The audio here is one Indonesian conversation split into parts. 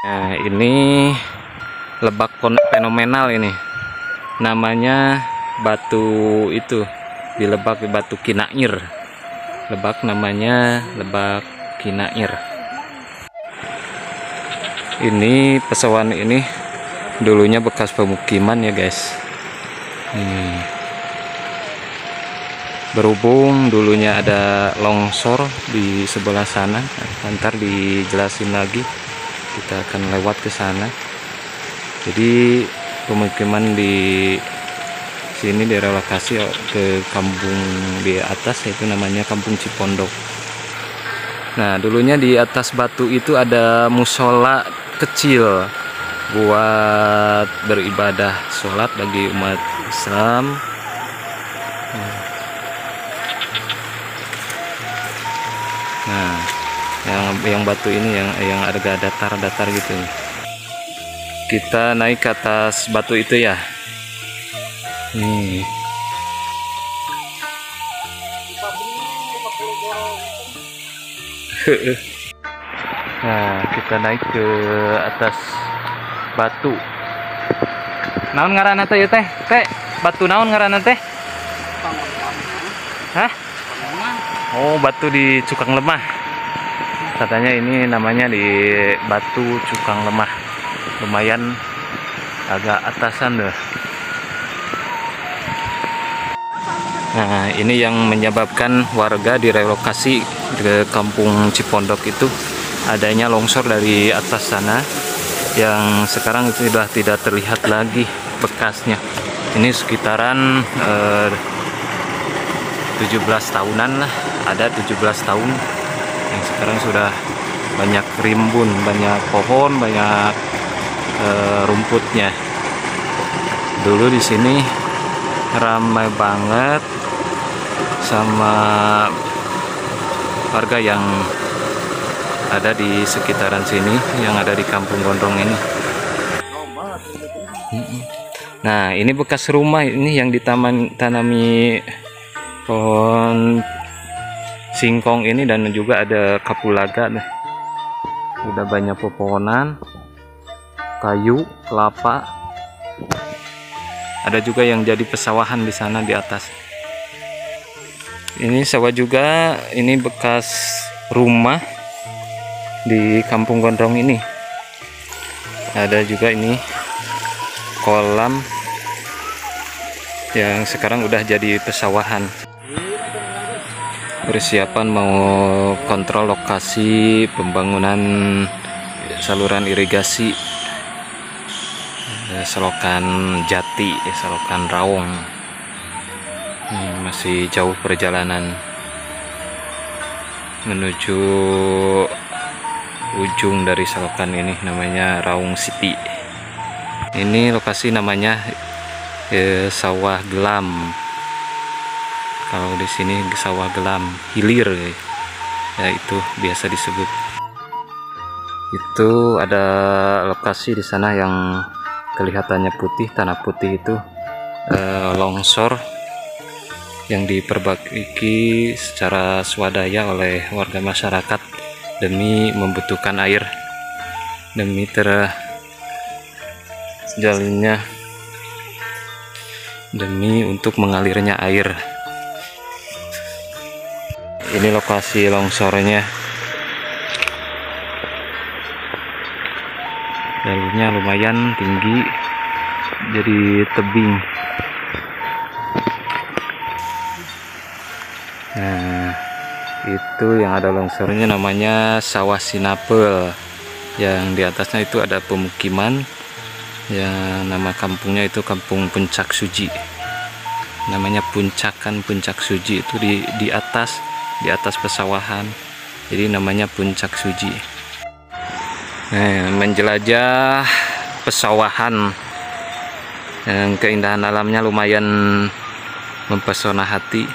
Nah, ini lebak fenomenal ini. Namanya batu itu di Lebak, batu Kinair. Lebak namanya Lebak Kinair. Ini pesawahan ini dulunya bekas pemukiman ya guys. Berhubung dulunya ada longsor di sebelah sana, ntar dijelasin lagi. Kita akan lewat ke sana. Jadi pemukiman di sini direlokasi ke kampung di atas, yaitu namanya Kampung Cipondok. Nah, dulunya di atas batu itu ada musola kecil buat beribadah sholat bagi umat Islam. Nah, yang batu ini yang agak datar-datar gitu. Kita naik ke atas batu itu ya. Nah, kita naik ke atas batu. Naon ngaranna teh ya teh? Teh, batu naon ngaranna teh? Hah? Oh, batu di Cukang Lemah. Katanya ini namanya di Batu Cukang Lemah. Lumayan agak atasan deh. Nah, ini yang menyebabkan warga direlokasi ke Kampung Cipondok itu adanya longsor dari atas sana yang sekarang sudah tidak terlihat lagi bekasnya. Ini sekitaran 17 tahunan lah, ada 17 tahun yang sekarang sudah banyak rimbun, banyak pohon, banyak rumputnya. Dulu di sini ramai banget sama warga yang ada di sekitaran sini, yang ada di Kampung Gondrong ini. Nah, ini bekas rumah ini yang ditanami pohon singkong ini, dan juga ada kapulaga nih. Udah banyak pepohonan, kayu, kelapa. Ada juga yang jadi pesawahan di sana di atas. Ini sawah juga, ini bekas rumah di Kampung Gondrong ini. Ada juga ini kolam yang sekarang udah jadi pesawahan. Persiapan mau kontrol lokasi pembangunan saluran irigasi selokan Jati, selokan Raung. Masih jauh perjalanan menuju ujung dari selokan ini, namanya Raung City. Ini lokasi namanya Sawah Gelam. Kalau di sini Sawah Gelam Hilir ya, itu biasa disebut. Itu ada lokasi di sana yang kelihatannya putih, tanah putih itu longsor yang diperbaiki secara swadaya oleh warga masyarakat demi membutuhkan air, demi terjalinnya, demi untuk mengalirnya air. Ini lokasi longsornya. Jalurnya lumayan tinggi, jadi tebing. Nah, itu yang ada longsornya namanya Sawah Sinapel. Yang di atasnya itu ada pemukiman, yang nama kampungnya itu Kampung Puncak Suji. Namanya Puncak, kan Puncak Suji itu di atas pesawahan. Jadi namanya Puncak Suji. Nah, menjelajah pesawahan yang keindahan alamnya lumayan mempesona hati.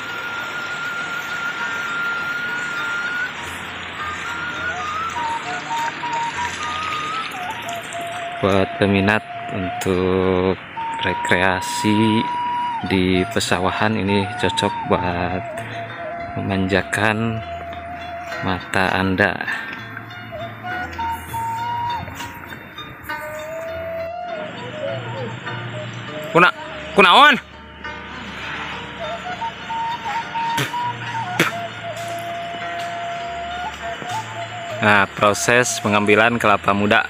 Buat peminat untuk rekreasi di pesawahan, ini cocok buat memanjakan mata Anda. Kunaon? Nah, proses pengambilan kelapa muda.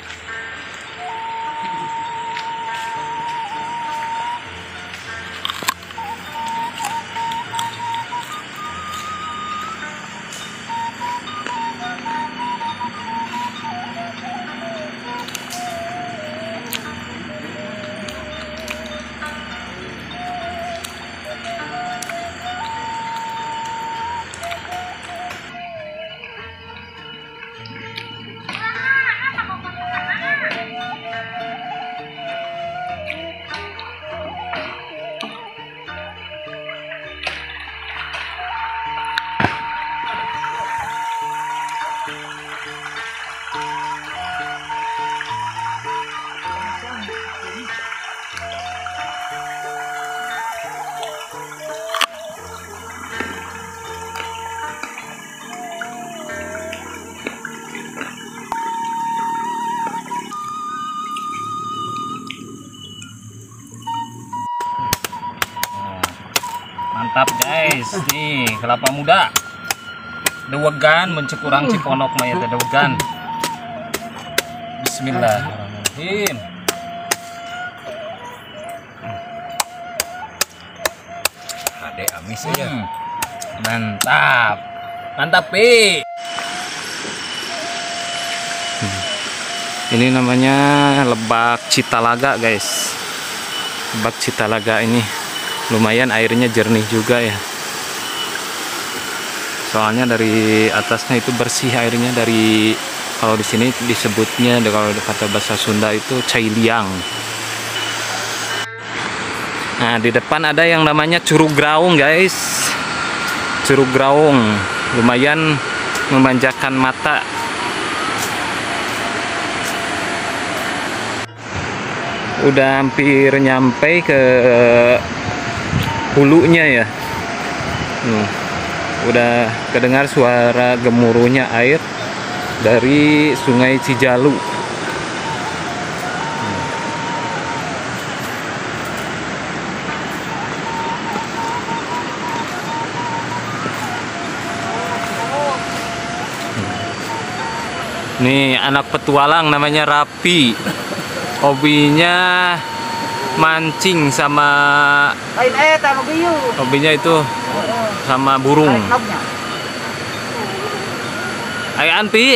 Mantap guys, nih kelapa muda dewegan mencekurang ciponok maya dewegan. Bismillahirrahmanirrahim. Ade amis aja. Mantap. Mantap, Pi. Ini namanya lebak Citalaga guys. Lebak Citalaga ini lumayan airnya jernih juga ya. Soalnya dari atasnya itu bersih airnya, dari kalau di sini disebutnya kalau kata bahasa Sunda itu cailiang. Nah, di depan ada yang namanya Curug Graung guys. Curug Graung lumayan memanjakan mata. Udah hampir nyampe ke hulunya ya. Udah kedengar suara gemuruhnya air dari Sungai Cijalu. Nih anak petualang namanya Rapi. Hobinya mancing sama hobinya itu sama burung. Ayaan Pi.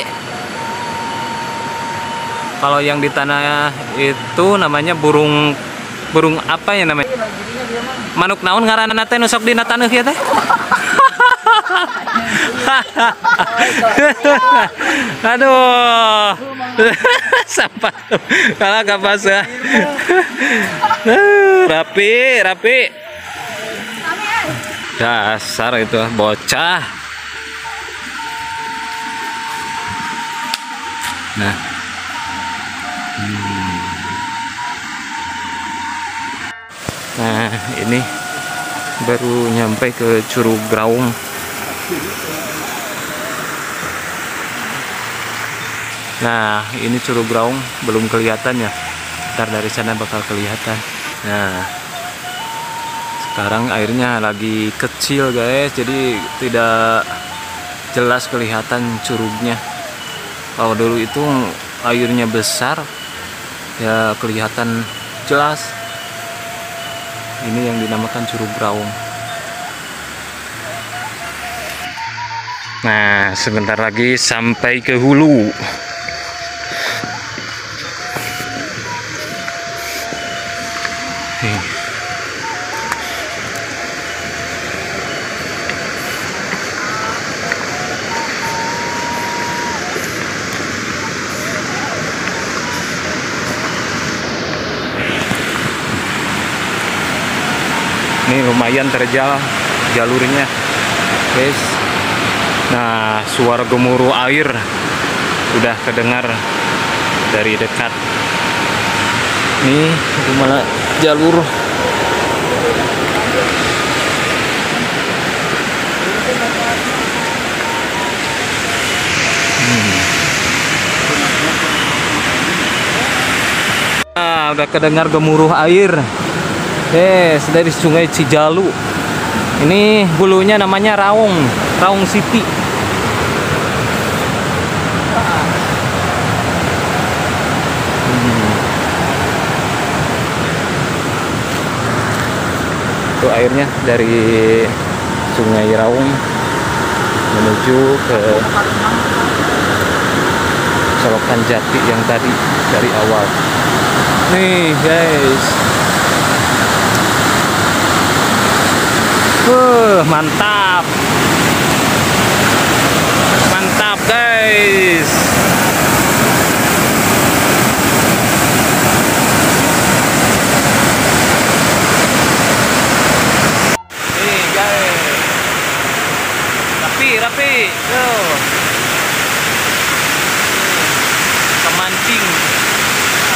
Kalau yang di tanah itu namanya burung apa ya namanya? Manuk naon ngaranna teh nu sok dina taneuh ya teh? Aduh. Sampah. Kalah kapas ya. Rapi. Dasar itu bocah. Nah. Nah, ini baru nyampe ke Curug Graung. Nah, ini Curug Graung belum kelihatan ya. Ntar dari sana bakal kelihatan. Nah, sekarang airnya lagi kecil guys, jadi tidak jelas kelihatan curugnya. Kalau dulu itu airnya besar, ya kelihatan jelas. Ini yang dinamakan Curug Graung. Nah, sebentar lagi sampai ke hulu. Ini lumayan terjal jalurnya guys. Nah, suara gemuruh air udah kedengar dari dekat. Nih malah jalur. Nah, udah kedengar gemuruh air. Yes, dari Sungai Cijalu. Ini hulunya namanya Raung, Raung City. Itu airnya dari Sungai Raung menuju ke Selokan Jati yang tadi dari awal. Nih guys, mantap, mantap guys. Nih guys, rapi, yo. Kemancing,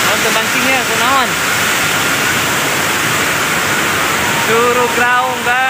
nonton mancingnya, kenaon. Suruh Raung guys.